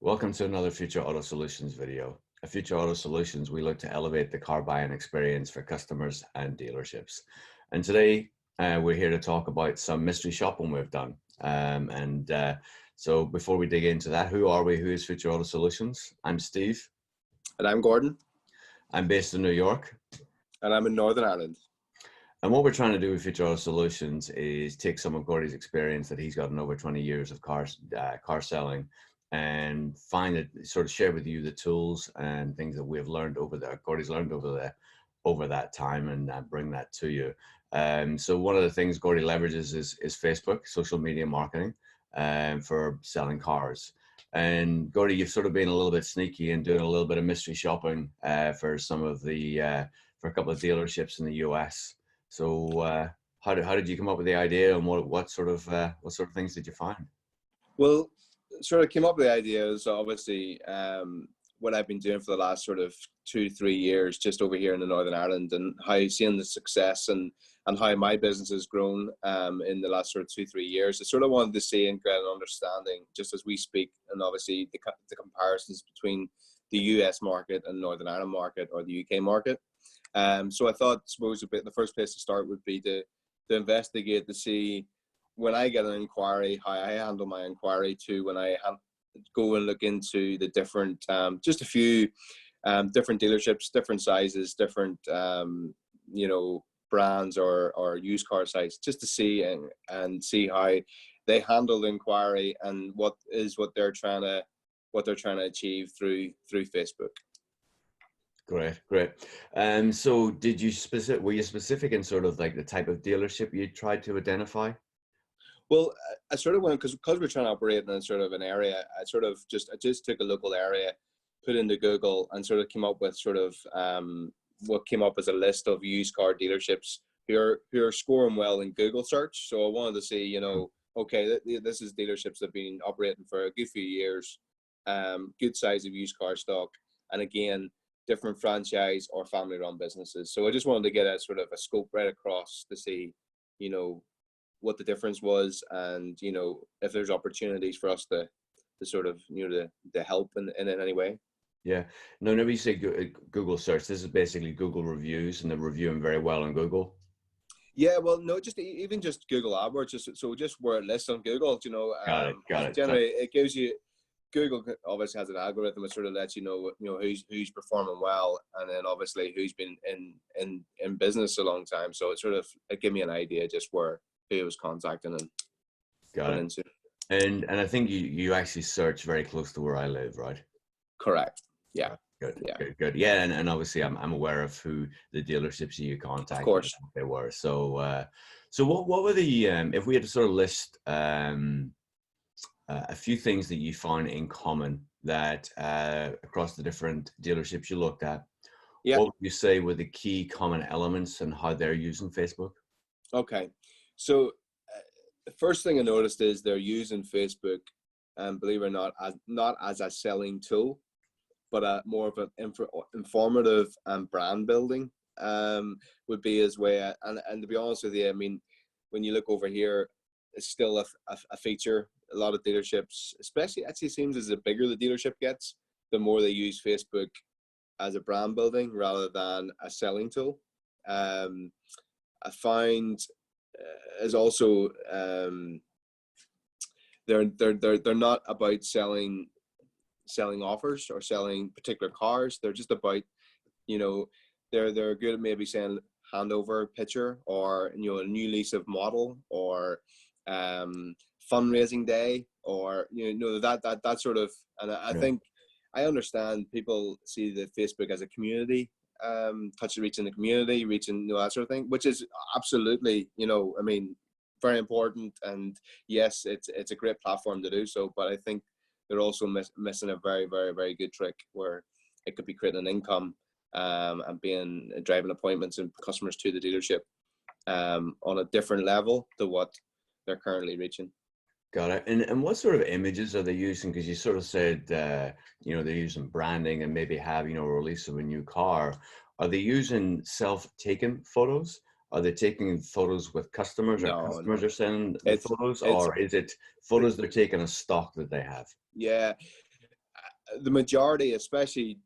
Welcome to another Future Auto Solutions video. At Future Auto Solutions, we look to elevate the car buying experience for customers and dealerships. And today, we're here to talk about some mystery shopping we've done. So before we dig into that, who are we? Who is Future Auto Solutions? I'm Steve. And I'm Gordon. I'm based in New York. And I'm in Northern Ireland. And what we're trying to do with Future Auto Solutions is take some of Gordy's experience that he's got in over 20 years of car selling, and find it, sort of share with you the tools and things that we've learned Gordy's learned over that time, and bring that to you. So one of the things Gordy leverages is Facebook, social media marketing, for selling cars. And Gordy, you've sort of been a little bit sneaky and doing a little bit of mystery shopping for some of the for a couple of dealerships in the US. So how did you come up with the idea, and what sort of things did you find? Well, sort of came up with the idea is obviously what I've been doing for the last sort of 2-3 years just over here in the Northern Ireland, and how I've seen the success and how my business has grown in the last sort of 2-3 years. I sort of wanted to see and get an understanding just as we speak, and obviously the comparisons between the US market and Northern Ireland market, or the UK market. So I thought, suppose the first place to start would be to investigate, to see when I get an inquiry, how I handle my inquiry, to when I go and look into the different, just a few different dealerships, different sizes, different, brands or used car sites, just to see and see how they handle the inquiry and what they're trying to achieve through Facebook. Great. So were you specific in sort of like the type of dealership you tried to identify? Well, I sort of went, because we're trying to operate in sort of an area, I just took a local area, put into Google, and sort of came up with sort of what came up as a list of used car dealerships who are scoring well in Google search. So I wanted to see, okay, this is dealerships that have been operating for a good few years, good size of used car stock, and again, different franchise or family-run businesses. So I just wanted to get a sort of a scope right across to see, what the difference was, and if there's opportunities for us to sort of to help in any way. Yeah. No, whenever you say Google search, this is basically Google reviews, and they're reviewing very well on Google. Yeah, well, no, even just Google AdWords, just where it lists on Google, Got it. Generally, it gives you. Google obviously has an algorithm that sort of lets you know who's performing well, and then obviously who's been in business a long time. So it gave me an idea just who I was contacting and got it. Into. And I think you actually search very close to where I live, right? Correct. Yeah. Good. Yeah, and obviously I'm aware of who the dealerships you contacted. Of course. They were. So what were the if we had to sort of list a few things that you find in common that across the different dealerships you looked at, what would you say were the key common elements and how they're using Facebook? Okay, so the first thing I noticed is they're using Facebook, believe it or not as a selling tool, but more of an informative and brand building would be his way. And to be honest with you, I mean, when you look over here, it's still a feature. A lot of dealerships, especially, actually seems as the bigger the dealership gets, the more they use Facebook as a brand building rather than a selling tool. I find is also they're not about selling offers or selling particular cars. They're just about, they're good at maybe saying handover picture, or a new lease of model, or fundraising day, or that sort of. And I think I understand people see the Facebook as a community, reaching the community, reaching that sort of thing, which is absolutely I mean, very important, and yes, it's a great platform to do so. But I think they're also missing a very, very, very good trick where it could be creating an income and driving appointments and customers to the dealership on a different level to what they're currently reaching. Got it. And what sort of images are they using? Because you sort of said, they're using branding and maybe have, a release of a new car. Are they using self-taken photos? Are they taking photos with customers, or customers are sending the photos, or is it photos they're taking as stock that they have? Yeah, the majority, especially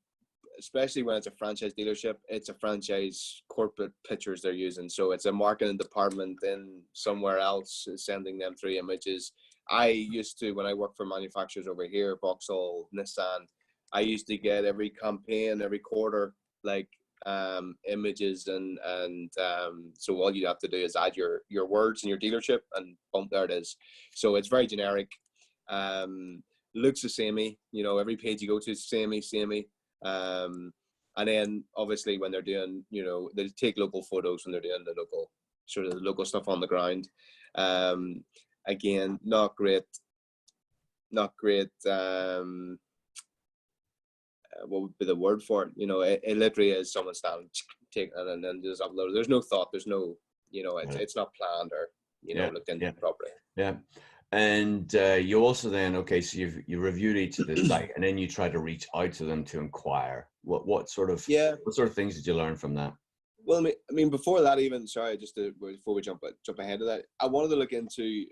when it's a franchise dealership, it's a franchise corporate pictures they're using. So it's a marketing department in somewhere else sending them through images. I used to, when I worked for manufacturers over here, Vauxhall, Nissan, I used to get every campaign, every quarter, like images, and so all you have to do is add your words in your dealership, and boom, there it is. So it's very generic. Looks the samey, every page you go to is samey. And then obviously when they're doing, they take local photos when they're doing the local stuff on the ground. Again, not great. What would be the word for it? It literally is someone standing, take, and then just upload. There's no thought. There's no, it's not planned or looked into properly. Yeah. And you also then, okay, so you reviewed each of the site, and then you try to reach out to them to inquire. What sort of things did you learn from that? Well, I mean, before that, even before we jump ahead of that, I wanted to look into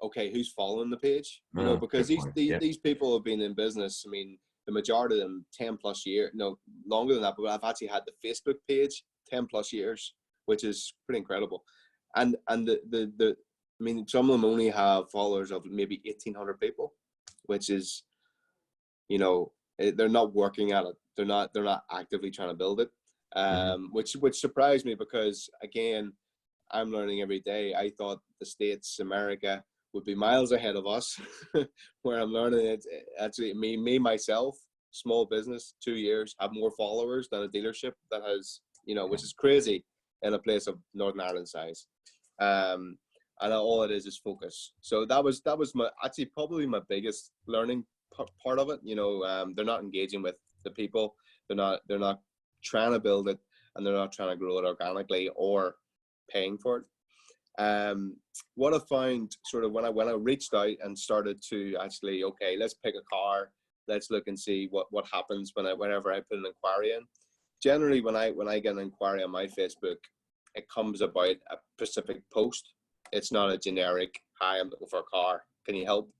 okay, who's following the page? Because these people have been in business. I mean, the majority of them 10+ years, no longer than that. But I've actually had the Facebook page 10+ years, which is pretty incredible. And I mean, some of them only have followers of maybe 1,800 people, which is, they're not working at it. They're not actively trying to build it, which surprised me, because again, I'm learning every day. I thought the States, America, would be miles ahead of us, where I'm learning it. Actually, myself, small business, 2 years, have more followers than a dealership that has, which is crazy in a place of Northern Ireland size. And all it is focus. So that was probably my biggest learning part of it. They're not engaging with the people. They're not trying to build it, and they're not trying to grow it organically or paying for it. What I found sort of when I reached out and started to actually, okay, let's pick a car. Let's look and see what happens whenever I put an inquiry in. Generally, when I get an inquiry on my Facebook, it comes about a specific post. It's not a generic, hi, I'm looking for a car. Can you help?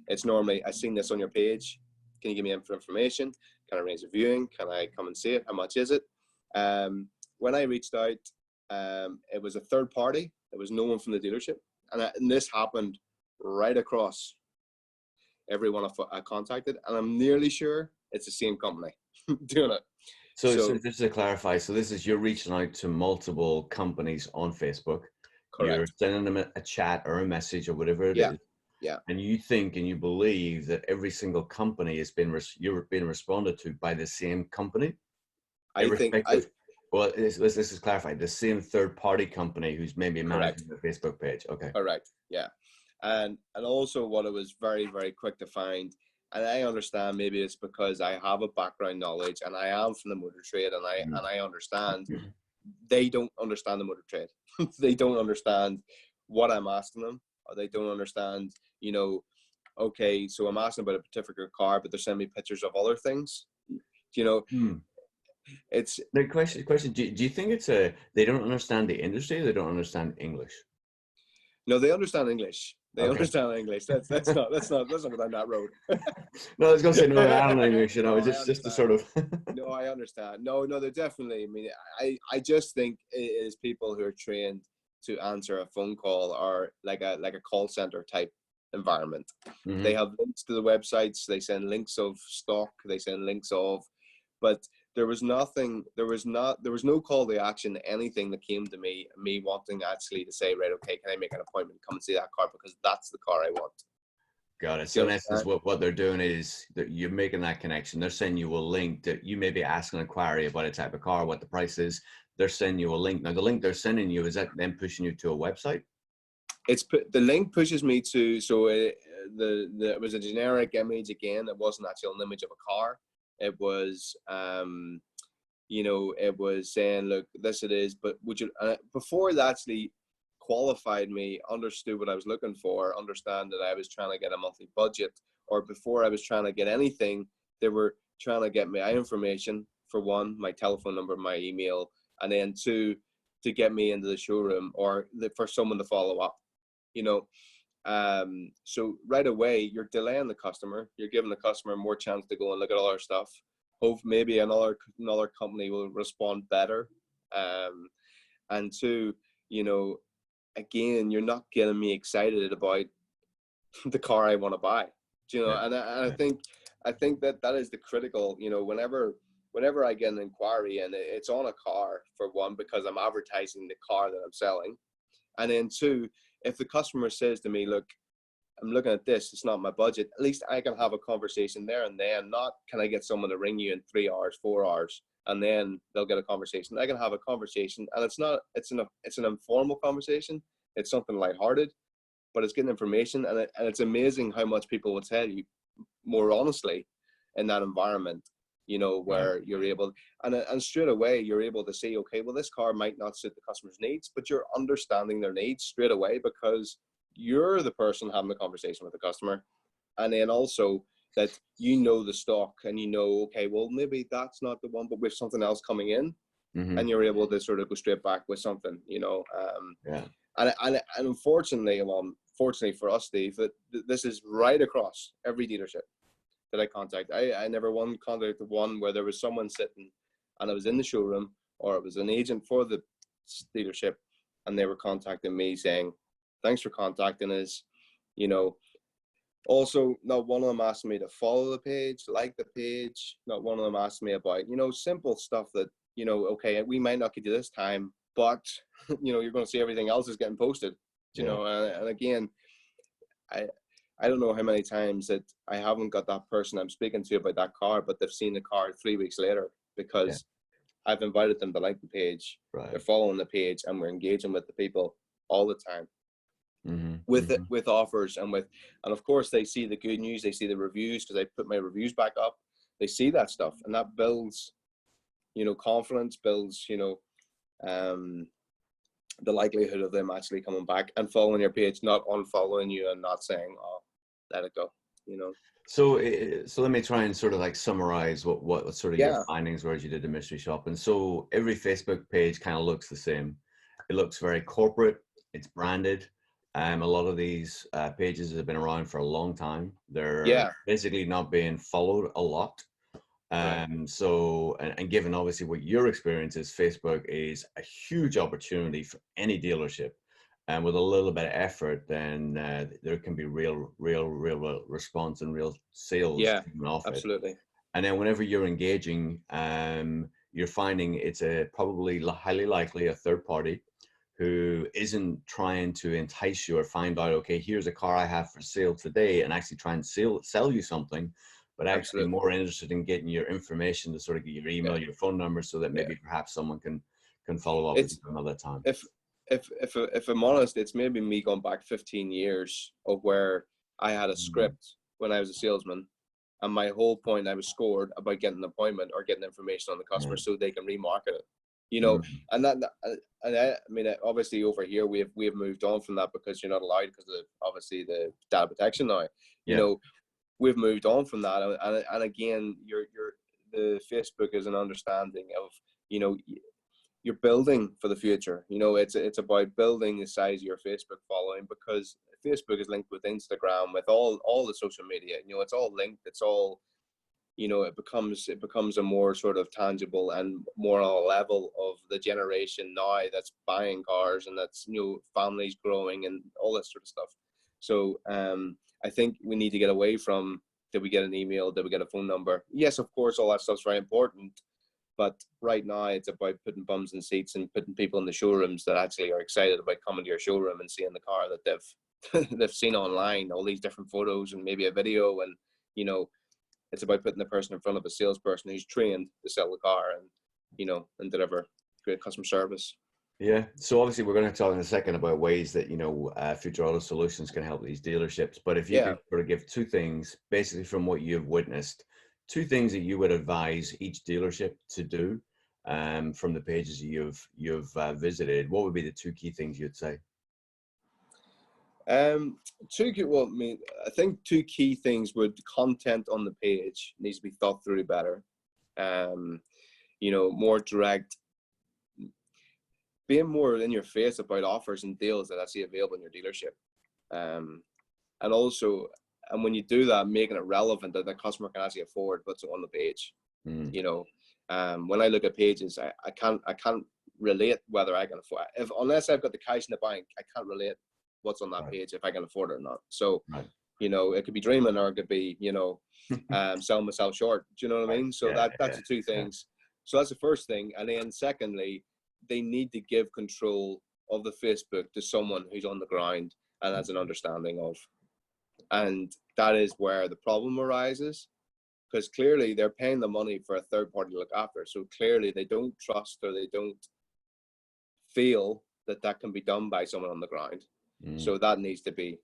It's normally, I've seen this on your page. Can you give me information? Can I arrange a viewing? Can I come and see it? How much is it? When I reached out, it was a third party. It was no one from the dealership. And this happened right across everyone I contacted. And I'm nearly sure it's the same company doing it. So just to clarify, so this is, you're reaching out to multiple companies on Facebook. Correct. You're sending them a chat or a message or whatever it is. Yeah. And you think and you believe that every single company has been you're being responded to by the same company. Well, let's just clarify, the same third-party company who's maybe managing the Facebook page. Okay. Correct. Yeah. And also what it was very, very quick to find, and I understand maybe it's because I have a background knowledge and I am from the motor trade, and I understand. They don't understand the motor trade. They don't understand what I'm asking them, or they don't understand, okay, so I'm asking about a particular car, but they're sending me pictures of other things. It's the question. Do you think it's they don't understand the industry? They don't understand English? No, they understand English. They understand English. That's not down that road. No, I was going to say no, I don't know English. Just to sort of. No, I understand. No, they're definitely. I mean, I just think it is people who are trained to answer a phone call, or like a call center type environment. Mm-hmm. They have links to the websites. They send links of stock. They send links of, but there was no call to action, anything that came to me wanting actually to say, right, okay, can I make an appointment, come and see that car, because that's the car I want. Got it. So in essence, what they're doing is that you're making that connection. They're sending you a link that you may be asking an inquiry about a type of car, what the price is. They're sending you a link. Now, the link they're sending you, is that them pushing you to a website? The link pushes me to, so it was a generic image again. It wasn't actually an image of a car. It was, it was saying, look, this it is, but would you, before it actually qualified me, understood what I was looking for, understand that I was trying to get a monthly budget, or before I was trying to get anything, they were trying to get my information, for one, my telephone number, my email, and then two, to get me into the showroom, or for someone to follow up, So right away, you're delaying the customer. You're giving the customer more chance to go and look at all our stuff. Hope maybe another company will respond better. And two, you know, again, you're not getting me excited about the car I want to buy. You know, and I think that is the critical. You know, whenever I get an inquiry and it's on a car, for one, because I'm advertising the car that I'm selling, and then two, if the customer says to me, look, I'm looking at this, it's not my budget, at least I can have a conversation there and then, not can I get someone to ring you in 3 hours, 4 hours, and then they'll get a conversation. I can have a conversation, and it's an informal conversation. It's something lighthearted, but it's getting information, and it's amazing how much people will tell you more honestly in that environment, you know, where you're able, and straight away you're able to say, okay, well, this car might not suit the customer's needs, but you're understanding their needs straight away because you're the person having the conversation with the customer. And then also that you know the stock, and you know, okay, well, maybe that's not the one, but with something else coming in, and you're able to sort of go straight back with something, you know. And unfortunately, fortunately for us, Steve, that this is right across every dealership that I contact. I never contacted one where there was someone sitting and I was in the showroom, or it was an agent for the dealership, and they were contacting me saying, thanks for contacting us. You know, also, not one of them asked me to follow the page, like the page. Not one of them asked me about, you know, simple stuff that, you know, okay, we might not get you this time, but, you know, you're going to see everything else is getting posted, you know. And again, I don't know how many times that I haven't got that person I'm speaking to about that car, but they've seen the car 3 weeks later because I've invited them to like the page. They're following the page, and we're engaging with the people all the time. With offers, and of course they see the good news, they see the reviews, because I put my reviews back up. They see that stuff, and that builds, you know, confidence, builds, you know, the likelihood of them actually coming back and following your page, not unfollowing you and not saying, oh, let it go, you know. So let me try and sort of like summarize what sort of your findings were as you did the mystery shopping. So every Facebook page kind of looks the same. It looks very corporate. It's branded. A lot of these pages have been around for a long time. They're basically not being followed a lot. So, and given obviously what your experience is, Facebook is a huge opportunity for any dealership. And with a little bit of effort, then there can be real response and real sales. Absolutely. And then whenever you're engaging, you're finding it's probably highly likely a third party who isn't trying to entice you or find out, okay, here's a car I have for sale today, and actually try and sell you something, but actually more interested in getting your information to sort of get your email, your phone number, so that maybe perhaps someone can follow up with you another time. If I'm honest, it's maybe me going back 15 years of where I had a script when I was a salesman, and my whole point, I was scored about getting an appointment or getting information on the customer so they can remarket it. You know, and I mean, obviously over here we have moved on from that, because you're not allowed, because of obviously the data protection now. You know, we've moved on from that, and again, the Facebook is an understanding of, you know, you're building for the future. You know, it's about building the size of your Facebook following, because Facebook is linked with Instagram, with all the social media. You know, it's all linked. It's all, you know, it becomes a more sort of tangible and more on a level of the generation now that's buying cars, and that's, you know, families growing and all that sort of stuff. So I think we need to get away from, did we get an email, did we get a phone number? Yes, of course, all that stuff's very important, but right now it's about putting bums in seats and putting people in the showrooms that actually are excited about coming to your showroom and seeing the car that they've seen online, all these different photos and maybe a video. And, you know, it's about putting the person in front of a salesperson who's trained to sell the car and, you know, and deliver great customer service. Yeah. So obviously we're going to talk in a second about ways that, you know, Future Auto Solutions can help these dealerships. But if you could sort of give two things, basically from what you've witnessed, two things that you would advise each dealership to do from the pages you've visited, what would be the two key things you'd say? Well, I mean, I think two key things would: content on the page needs to be thought through better. You know, more direct, being more in your face about offers and deals that are actually available in your dealership. and also, and when you do that, making it relevant that the customer can actually afford what's on the page. You know, when I look at pages, I can't relate whether I can afford, unless I've got the cash in the bank, I can't relate what's on that page if I can afford it or not. So, you know, it could be dreaming, or it could be, you know, selling myself short. Do you know what I mean? So that's the two things. So that's the first thing. And then secondly, they need to give control of the Facebook to someone who's on the ground and has an understanding of. And that is where the problem arises, because clearly they're paying the money for a third party to look after. So clearly they don't trust, or they don't feel that that can be done by someone on the ground. So that needs to be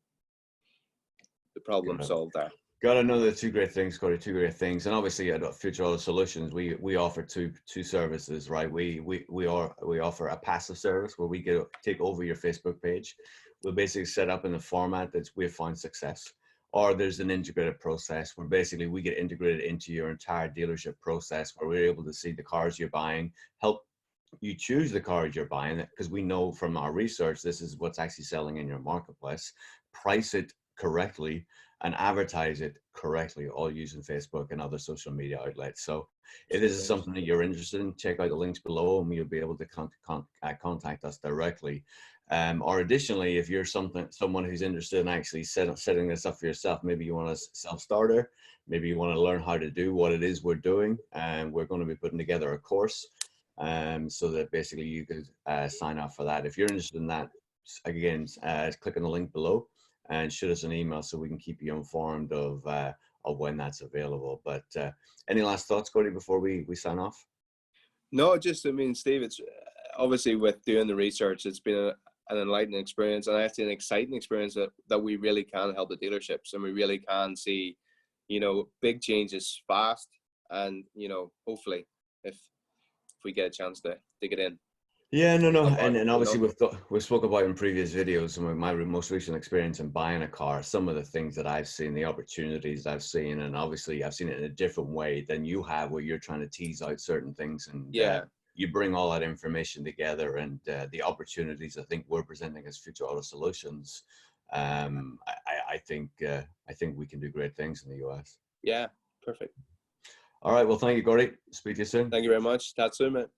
the problem solved there. Got to know the two great things, Corey. Two great things, and obviously at Future Auto Solutions, we offer two services, right? We offer a passive service where we take over your Facebook page. We'll basically set up in the format that we've found success, or there's an integrated process where basically we get integrated into your entire dealership process, where we're able to see the cars you're buying, help you choose the cars you're buying, because we know from our research this is what's actually selling in your marketplace, price it correctly, and advertise it correctly, all using Facebook and other social media outlets. So if this is something that you're interested in, check out the links below and you'll be able to contact us directly. Or additionally, if you're someone who's interested in actually setting this up for yourself, maybe you want a self-starter, maybe you want to learn how to do what it is we're doing, and we're going to be putting together a course so that basically you could sign up for that. If you're interested in that, again, click on the link below and shoot us an email so we can keep you informed of when that's available. But any last thoughts, Cody, before we sign off? No, just, I mean, Steve, it's obviously with doing the research, it's been an enlightening experience, and actually an exciting experience that we really can help the dealerships, and we really can see, you know, big changes fast, and, you know, hopefully if we get a chance to get in. Yeah, no, and obviously we've spoke about in previous videos, and my most recent experience in buying a car, some of the things that I've seen, the opportunities I've seen, and obviously I've seen it in a different way than you have, where you're trying to tease out certain things, and you bring all that information together, and the opportunities I think we're presenting as Future Auto Solutions. I think we can do great things in the US. Yeah, perfect. All right, well, thank you, Gordy. Speak to you soon. Thank you very much. Chat soon, mate.